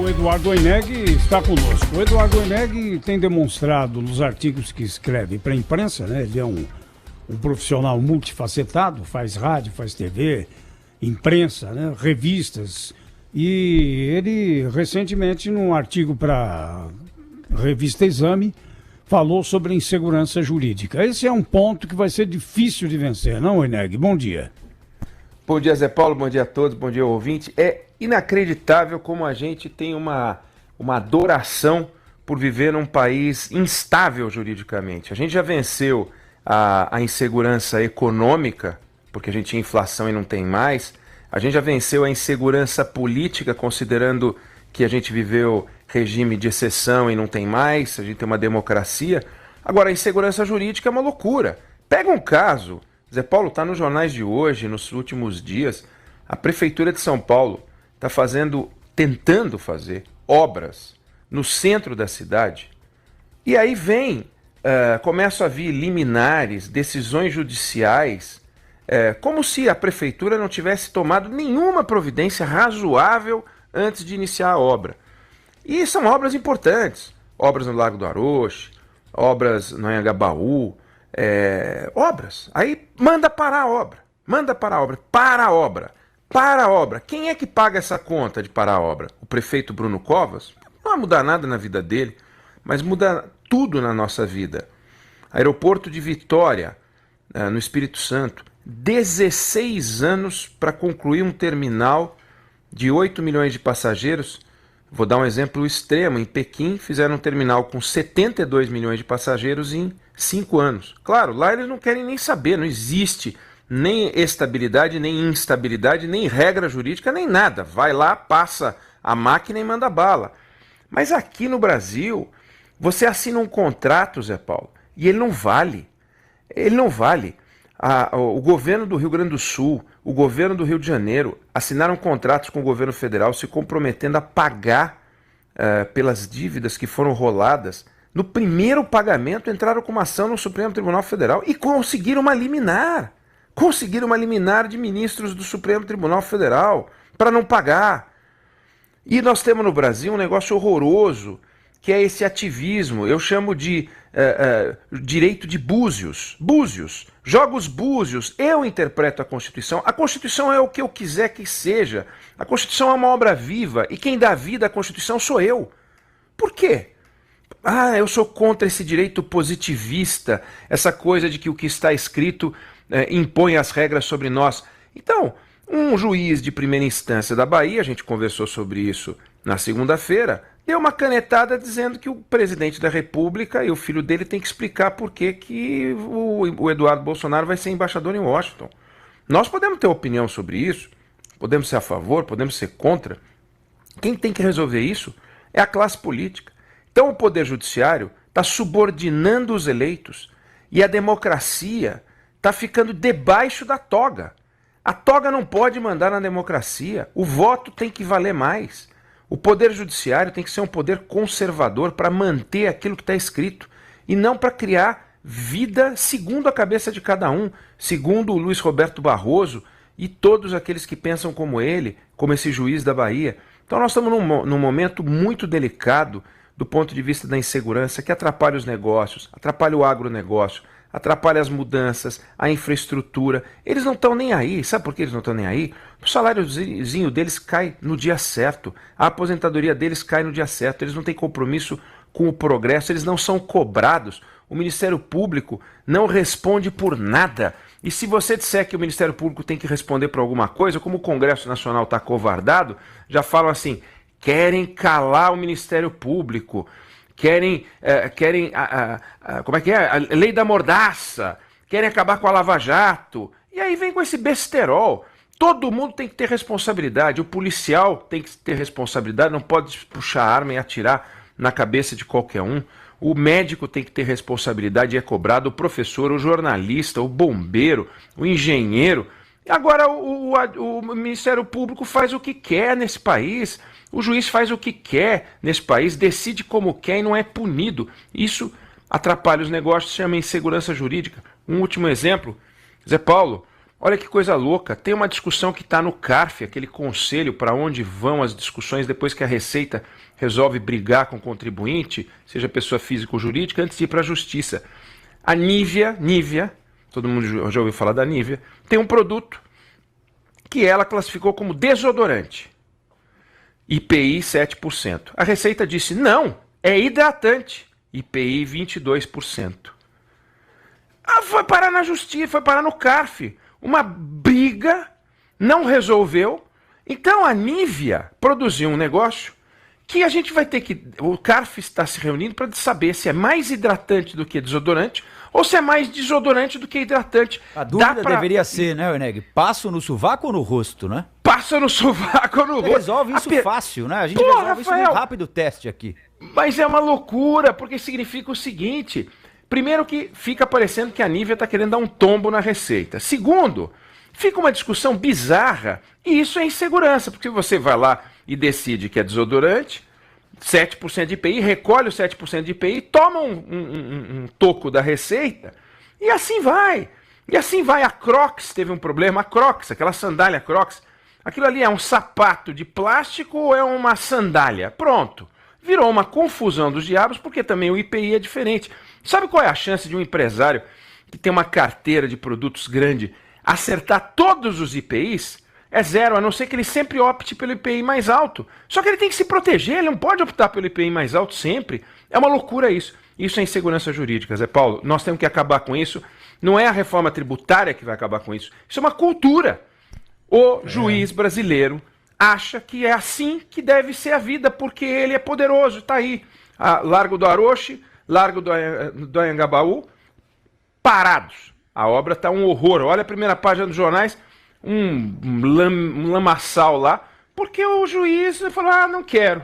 O Eduardo Oineg está conosco. O Eduardo Oineg tem demonstrado nos artigos que escreve para a imprensa, né? Ele é um profissional multifacetado, faz rádio, faz TV, imprensa, né? Revistas. E ele, recentemente, num artigo para a revista Exame, falou sobre insegurança jurídica. Esse é um ponto que vai ser difícil de vencer, não, Oineg? Bom dia. Bom dia, Zé Paulo, bom dia a todos, bom dia, ouvinte. É inacreditável como a gente tem uma adoração por viver num país instável juridicamente. A gente já venceu a insegurança econômica, porque a gente tinha inflação e não tem mais. A gente já venceu a insegurança política, considerando que a gente viveu regime de exceção e não tem mais, a gente tem uma democracia. Agora, a insegurança jurídica é uma loucura. Pega um caso, Zé Paulo, está nos jornais de hoje, nos últimos dias, a Prefeitura de São Paulo está tentando fazer obras no centro da cidade. E aí começam a vir liminares, decisões judiciais, como se a Prefeitura não tivesse tomado nenhuma providência razoável antes de iniciar a obra. E são obras importantes, obras no Lago do Aroche, obras no Anhangabaú, obras. Aí manda parar a obra, para a obra. Quem é que paga essa conta de parar a obra? O prefeito Bruno Covas? Não vai mudar nada na vida dele, mas muda tudo na nossa vida. Aeroporto de Vitória, no Espírito Santo, 16 anos para concluir um terminal de 8 milhões de passageiros. Vou dar um exemplo extremo. Em Pequim, fizeram um terminal com 72 milhões de passageiros em 5 anos. Claro, lá eles não querem nem saber, não existe nem estabilidade, nem instabilidade, nem regra jurídica, nem nada. Vai lá, passa a máquina e manda bala. Mas aqui no Brasil, você assina um contrato, Zé Paulo, e ele não vale. Ele não vale. O governo do Rio Grande do Sul, o governo do Rio de Janeiro assinaram contratos com o governo federal se comprometendo a pagar pelas dívidas que foram roladas. No primeiro pagamento entraram com uma ação no Supremo Tribunal Federal e conseguiram uma liminar. Conseguiram uma liminar de ministros do Supremo Tribunal Federal para não pagar. E nós temos no Brasil um negócio horroroso, que é esse ativismo. Eu chamo de direito de búzios. Búzios. Joga os búzios. Eu interpreto a Constituição. A Constituição é o que eu quiser que seja. A Constituição é uma obra viva. E quem dá vida à Constituição sou eu. Por quê? Eu sou contra esse direito positivista. Essa coisa de que o que está escrito impõe as regras sobre nós. Então, um juiz de primeira instância da Bahia, a gente conversou sobre isso na segunda-feira, deu uma canetada dizendo que o presidente da República e o filho dele tem que explicar por que o Eduardo Bolsonaro vai ser embaixador em Washington. Nós podemos ter opinião sobre isso, podemos ser a favor, podemos ser contra. Quem tem que resolver isso é a classe política. Então o Poder Judiciário está subordinando os eleitos e a democracia está ficando debaixo da toga. A toga não pode mandar na democracia. O voto tem que valer mais. O Poder Judiciário tem que ser um poder conservador para manter aquilo que está escrito e não para criar vida segundo a cabeça de cada um, segundo o Luiz Roberto Barroso e todos aqueles que pensam como ele, como esse juiz da Bahia. Então nós estamos num momento muito delicado do ponto de vista da insegurança que atrapalha os negócios, atrapalha o agronegócio, atrapalha as mudanças, a infraestrutura. Eles não estão nem aí. Sabe por que eles não estão nem aí? O saláriozinho deles cai no dia certo. A aposentadoria deles cai no dia certo. Eles não têm compromisso com o progresso. Eles não são cobrados. O Ministério Público não responde por nada. E se você disser que o Ministério Público tem que responder por alguma coisa, como o Congresso Nacional está acovardado, já falam assim, querem calar o Ministério Público. Querem como é que é? A lei da mordaça, querem acabar com a Lava Jato. E aí vem com esse besterol. Todo mundo tem que ter responsabilidade. O policial tem que ter responsabilidade, não pode puxar a arma e atirar na cabeça de qualquer um. O médico tem que ter responsabilidade e é cobrado. O professor, o jornalista, o bombeiro, o engenheiro. Agora o Ministério Público faz o que quer nesse país. O juiz faz o que quer nesse país, decide como quer e não é punido. Isso atrapalha os negócios, se chama insegurança jurídica. Um último exemplo, Zé Paulo, Olha que coisa louca, tem uma discussão que está no CARF, aquele conselho para onde vão as discussões depois que a Receita resolve brigar com o contribuinte, seja pessoa física ou jurídica, antes de ir para a Justiça. A Nivea, todo mundo já ouviu falar da Nivea, tem um produto que ela classificou como desodorante. IPI 7%. A Receita disse, não, é hidratante. IPI 22%. Foi parar na Justiça, foi parar no CARF. Uma briga, não resolveu. Então a Nivea produziu um negócio que a gente vai ter que... O CARF está se reunindo para saber se é mais hidratante do que desodorante ou se é mais desodorante do que hidratante. A dúvida deveria ser, né, Werneck? Passo no sovaco ou no rosto, né? Passa no sovaco ou no rosto. Resolve isso fácil, né? A gente resolve isso num rápido teste aqui. Mas é uma loucura, porque significa o seguinte... Primeiro que fica parecendo que a Nivea está querendo dar um tombo na Receita. Segundo, fica uma discussão bizarra e isso é insegurança, porque você vai lá e decide que é desodorante, 7% de IPI, recolhe o 7% de IPI, toma um toco da Receita e assim vai. E assim vai. A Crocs teve um problema. A Crocs, aquela sandália Crocs, aquilo ali é um sapato de plástico ou é uma sandália? Pronto. Virou uma confusão dos diabos porque também o IPI é diferente. Sabe qual é a chance de um empresário que tem uma carteira de produtos grande acertar todos os IPIs? É zero, a não ser que ele sempre opte pelo IPI mais alto. Só que ele tem que se proteger, ele não pode optar pelo IPI mais alto sempre. É uma loucura isso. Isso é insegurança jurídica, Zé Paulo. Nós temos que acabar com isso. Não é a reforma tributária que vai acabar com isso. Isso é uma cultura. O juiz brasileiro acha que é assim que deve ser a vida, porque ele é poderoso. Está aí, Largo do Aroche, Largo do Anhangabaú, parados. A obra está um horror. Olha a primeira página dos jornais, um lamaçal lá, porque o juiz falou, não quero.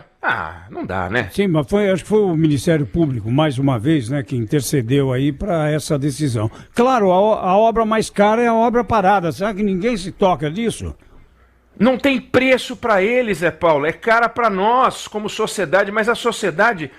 Não dá, né? Sim, mas acho que foi o Ministério Público, mais uma vez, né, que intercedeu aí para essa decisão. Claro, a obra mais cara é a obra parada. Será que ninguém se toca disso? Não tem preço para eles, Zé Paulo. É cara para nós, como sociedade, mas a sociedade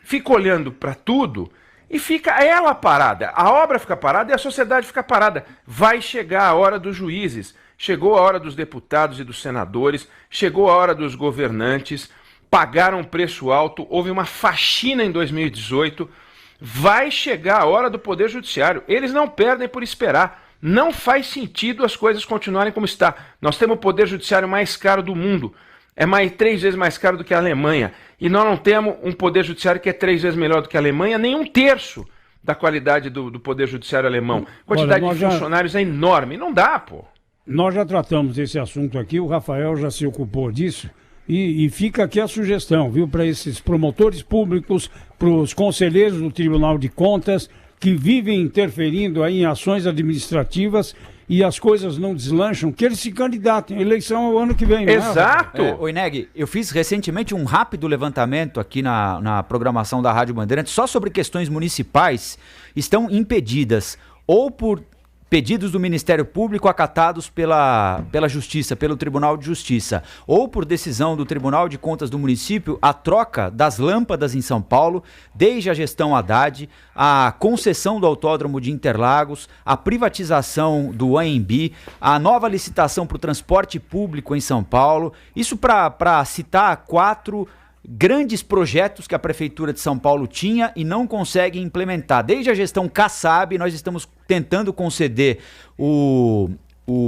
fica olhando para tudo e fica ela parada. A obra fica parada e a sociedade fica parada. Vai chegar a hora dos juízes, chegou a hora dos deputados e dos senadores, chegou a hora dos governantes, pagaram um preço alto, houve uma faxina em 2018, vai chegar a hora do Poder Judiciário. Eles não perdem por esperar. Não faz sentido as coisas continuarem como está. Nós temos o Poder Judiciário mais caro do mundo. É 3 vezes mais caro do que a Alemanha. E nós não temos um Poder Judiciário que é 3 vezes melhor do que a Alemanha, nem 1/3 da qualidade do Poder Judiciário alemão. A quantidade de funcionários é enorme. Não dá, pô. Nós já tratamos esse assunto aqui, o Rafael já se ocupou disso. E fica aqui a sugestão, viu, para esses promotores públicos, para os conselheiros do Tribunal de Contas, que vivem interferindo aí em ações administrativas e as coisas não deslancham, que eles se candidatem. A eleição é o ano que vem, né? Exato! Oineg, eu fiz recentemente um rápido levantamento aqui na programação da Rádio Bandeirantes só sobre questões municipais estão impedidas ou por pedidos do Ministério Público acatados pela Justiça, pelo Tribunal de Justiça, ou por decisão do Tribunal de Contas do município, a troca das lâmpadas em São Paulo, desde a gestão Haddad, a concessão do Autódromo de Interlagos, a privatização do ANB, a nova licitação para o transporte público em São Paulo, isso para citar 4 grandes projetos que a Prefeitura de São Paulo tinha e não consegue implementar. Desde a gestão Kassab, nós estamos tentando conceder o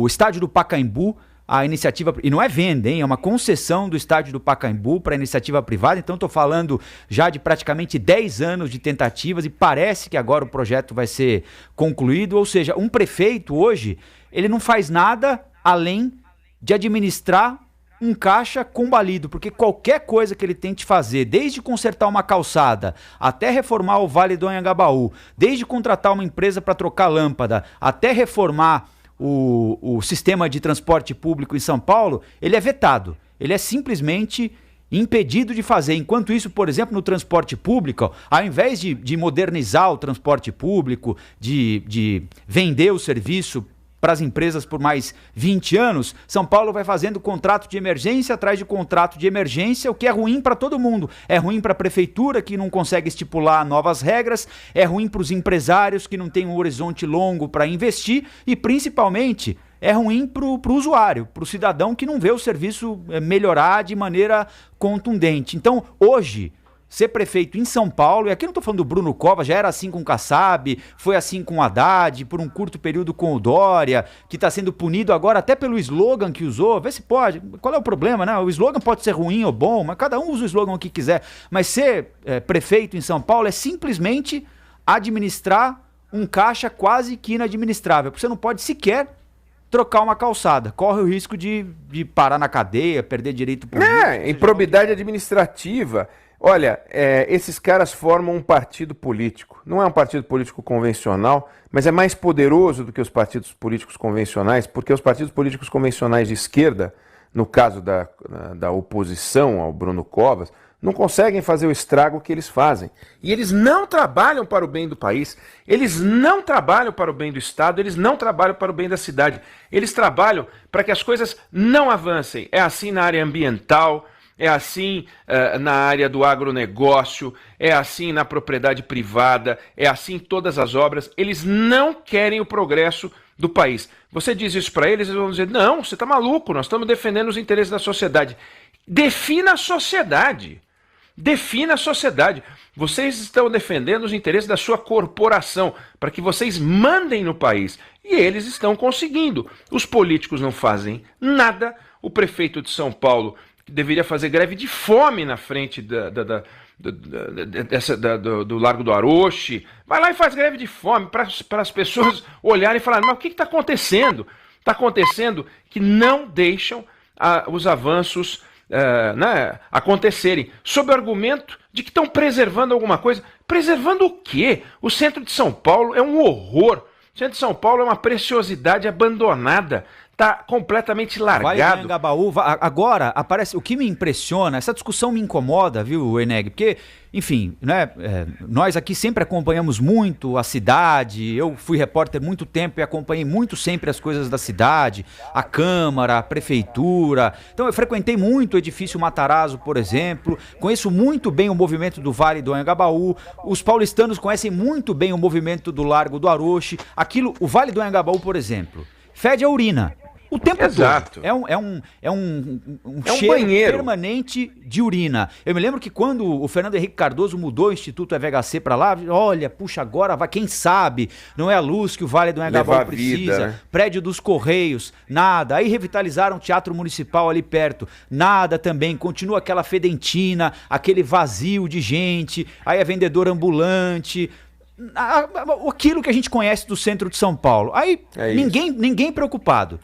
estádio do Pacaembu, a iniciativa, e não é venda, hein? É uma concessão do estádio do Pacaembu para iniciativa privada, então estou falando já de praticamente 10 anos de tentativas e parece que agora o projeto vai ser concluído, ou seja, um prefeito hoje, ele não faz nada além de administrar um caixa combalido, porque qualquer coisa que ele tente fazer, desde consertar uma calçada, até reformar o Vale do Anhangabaú, desde contratar uma empresa para trocar lâmpada, até reformar o sistema de transporte público em São Paulo, ele é vetado, ele é simplesmente impedido de fazer. Enquanto isso, por exemplo, no transporte público, ao invés de modernizar o transporte público, de vender o serviço para as empresas por mais 20 anos, São Paulo vai fazendo contrato de emergência atrás de contrato de emergência, o que é ruim para todo mundo. É ruim para a prefeitura, que não consegue estipular novas regras, é ruim para os empresários, que não têm um horizonte longo para investir, e principalmente é ruim pro usuário, pro cidadão que não vê o serviço melhorar de maneira contundente. Então, hoje, ser prefeito em São Paulo, e aqui não estou falando do Bruno Covas, já era assim com o Kassab, foi assim com o Haddad, por um curto período com o Dória, que está sendo punido agora até pelo slogan que usou, vê se pode, qual é o problema, né? O slogan pode ser ruim ou bom, mas cada um usa o slogan que quiser, mas ser prefeito em São Paulo é simplesmente administrar um caixa quase que inadministrável, porque você não pode sequer trocar uma calçada, corre o risco de parar na cadeia, perder direito político. Improbidade administrativa. Olha, esses caras formam um partido político. Não é um partido político convencional, mas é mais poderoso do que os partidos políticos convencionais, porque os partidos políticos convencionais de esquerda, no caso da oposição ao Bruno Covas, não conseguem fazer o estrago que eles fazem. E eles não trabalham para o bem do país, eles não trabalham para o bem do Estado, eles não trabalham para o bem da cidade. Eles trabalham para que as coisas não avancem. É assim na área ambiental, é assim na área do agronegócio, é assim na propriedade privada, é assim em todas as obras. Eles não querem o progresso do país. Você diz isso para eles, eles vão dizer, não, você está maluco, nós estamos defendendo os interesses da sociedade. Defina a sociedade. Defina a sociedade. Vocês estão defendendo os interesses da sua corporação, para que vocês mandem no país. E eles estão conseguindo. Os políticos não fazem nada. O prefeito de São Paulo deveria fazer greve de fome na frente do Largo do Aroche. Vai lá e faz greve de fome para as pessoas olharem e falarem, mas o que está acontecendo? Está acontecendo que não deixam os avanços acontecerem, sob o argumento de que estão preservando alguma coisa. Preservando o quê? O centro de São Paulo é um horror. O centro de São Paulo é uma preciosidade abandonada. Está completamente largado. Vale do Anhangabaú, agora aparece, o que me impressiona, essa discussão me incomoda, viu, Eneg? Porque, enfim, né, nós aqui sempre acompanhamos muito a cidade, eu fui repórter muito tempo e acompanhei muito sempre as coisas da cidade, a Câmara, a Prefeitura, então eu frequentei muito o edifício Matarazzo, por exemplo, conheço muito bem o movimento do Vale do Anhangabaú, os paulistanos conhecem muito bem o movimento do Largo do Aroche, o Vale do Anhangabaú, por exemplo, fede a urina. O tempo Exato. todo. É um cheiro banheiro permanente de urina. Eu me lembro que quando o Fernando Henrique Cardoso mudou o Instituto FHC para lá, olha, puxa, agora vai, quem sabe, não é a luz que o Vale do Anhangabaú precisa, vida, né? Prédio dos Correios, nada. Aí revitalizaram o Teatro Municipal ali perto, nada também. Continua aquela fedentina, aquele vazio de gente, aí é vendedor ambulante, aquilo que a gente conhece do centro de São Paulo. Aí ninguém preocupado.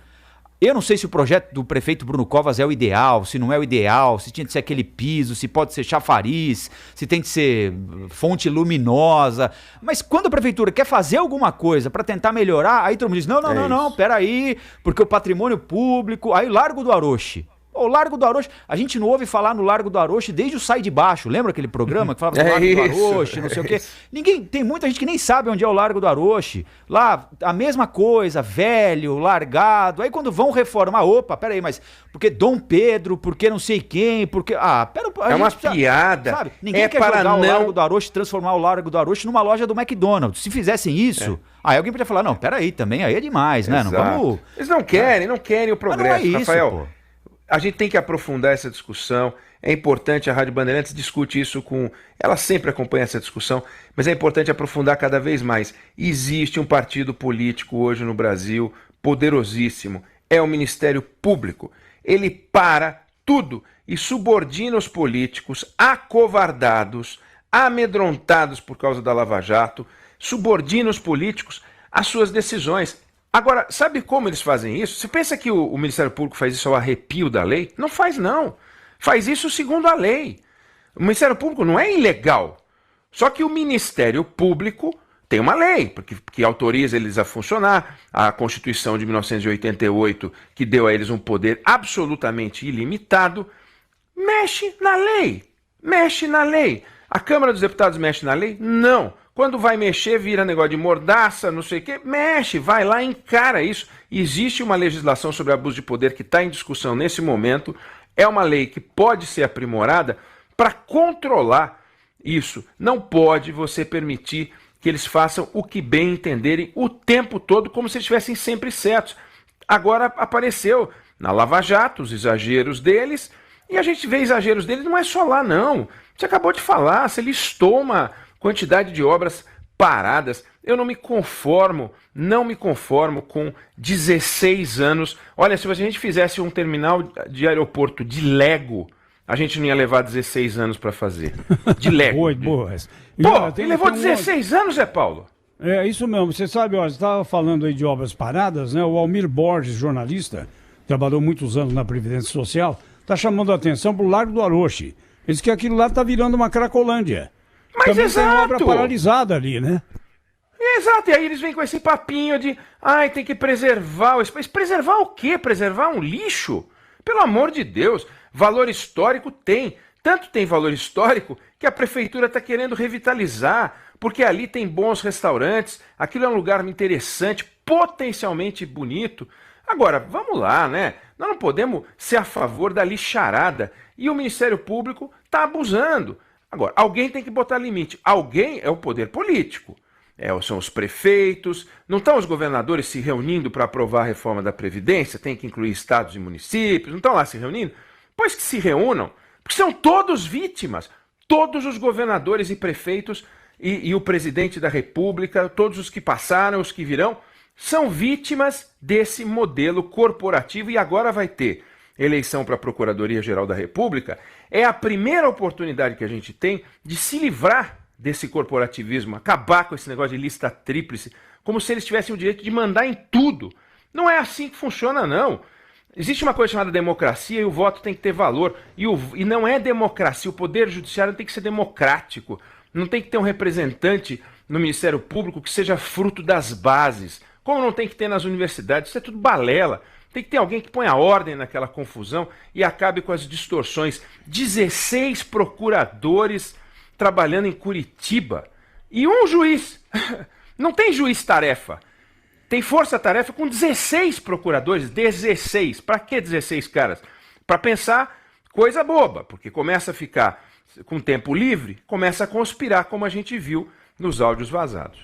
Eu não sei se o projeto do prefeito Bruno Covas é o ideal, se não é o ideal, se tinha de ser aquele piso, se pode ser chafariz, se tem de ser fonte luminosa. Mas quando a prefeitura quer fazer alguma coisa para tentar melhorar, aí todo mundo diz, não, peraí, porque o patrimônio público, aí Largo do Aroche. O Largo do Aroche, a gente não ouve falar no Largo do Aroche desde o Sai de Baixo, lembra aquele programa que falava do Largo do Aroche, não sei o quê? Tem muita gente que nem sabe onde é o Largo do Aroche, lá a mesma coisa, velho, largado, aí quando vão reformar, peraí, mas porque Dom Pedro, porque não sei quem, porque, é uma piada, sabe? Ninguém quer jogar o Largo do Aroche, transformar o Largo do Aroche numa loja do McDonald's, se fizessem isso, aí alguém podia falar, não, peraí, também aí é demais, né? Não vamos... Eles não querem o progresso, mas não é isso, Rafael. Pô. A gente tem que aprofundar essa discussão, é importante, a Rádio Bandeirantes discute isso ela sempre acompanha essa discussão, mas é importante aprofundar cada vez mais. Existe um partido político hoje no Brasil, poderosíssimo, é o Ministério Público. Ele para tudo e subordina os políticos acovardados, amedrontados por causa da Lava Jato, subordina os políticos às suas decisões. Agora, sabe como eles fazem isso? Você pensa que o Ministério Público faz isso ao arrepio da lei? Não faz, não. Faz isso segundo a lei. O Ministério Público não é ilegal. Só que o Ministério Público tem uma lei que autoriza eles a funcionar. A Constituição de 1988, que deu a eles um poder absolutamente ilimitado, mexe na lei. Mexe na lei. A Câmara dos Deputados mexe na lei? Não. Quando vai mexer, vira negócio de mordaça, não sei o quê, mexe, vai lá, encara isso. Existe uma legislação sobre abuso de poder que está em discussão nesse momento, é uma lei que pode ser aprimorada para controlar isso. Não pode você permitir que eles façam o que bem entenderem o tempo todo, como se estivessem sempre certos. Agora apareceu na Lava Jato os exageros deles, e a gente vê exageros deles não é só lá não. Você acabou de falar, você listou uma quantidade de obras paradas. Eu não me conformo com 16 anos. Olha, se a gente fizesse um terminal de aeroporto de Lego, a gente não ia levar 16 anos para fazer. De Lego. Boa. Pô, ele levou 16 anos, Zé Paulo? É isso mesmo. Você sabe, ó, você estava falando aí de obras paradas, né? O Almir Borges, jornalista, trabalhou muitos anos na Previdência Social, está chamando a atenção para o Largo do Aroche. Ele diz que aquilo lá está virando uma Cracolândia. Mas também exato. tem obra paralisada ali, né? Exato, e aí eles vêm com esse papinho de tem que preservar. Mas preservar o quê? Preservar um lixo? Pelo amor de Deus, valor histórico tem. Tanto tem valor histórico que a prefeitura está querendo revitalizar, porque ali tem bons restaurantes, aquilo é um lugar interessante, potencialmente bonito. Agora, vamos lá, né? Nós não podemos ser a favor da lixarada. E o Ministério Público está abusando. Agora, alguém tem que botar limite. Alguém é o poder político. São os prefeitos. Não estão os governadores se reunindo para aprovar a reforma da Previdência? Tem que incluir estados e municípios. Não estão lá se reunindo? Pois que se reúnam. Porque são todos vítimas. Todos os governadores e prefeitos e o presidente da República, todos os que passaram, os que virão, são vítimas desse modelo corporativo. E agora vai ter eleição para a Procuradoria-Geral da República. É a primeira oportunidade que a gente tem de se livrar desse corporativismo, acabar com esse negócio de lista tríplice, como se eles tivessem o direito de mandar em tudo. Não é assim que funciona, não. Existe uma coisa chamada democracia e o voto tem que ter valor. E não é democracia, o poder judiciário tem que ser democrático. Não tem que ter um representante no Ministério Público que seja fruto das bases, como não tem que ter nas universidades. Isso é tudo balela. Tem que ter alguém que ponha ordem naquela confusão e acabe com as distorções. 16 procuradores trabalhando em Curitiba e um juiz. Não tem juiz-tarefa. Tem força-tarefa com 16 procuradores. 16. Para que 16 caras? Para pensar coisa boba, porque começa a ficar com tempo livre, começa a conspirar, como a gente viu nos áudios vazados.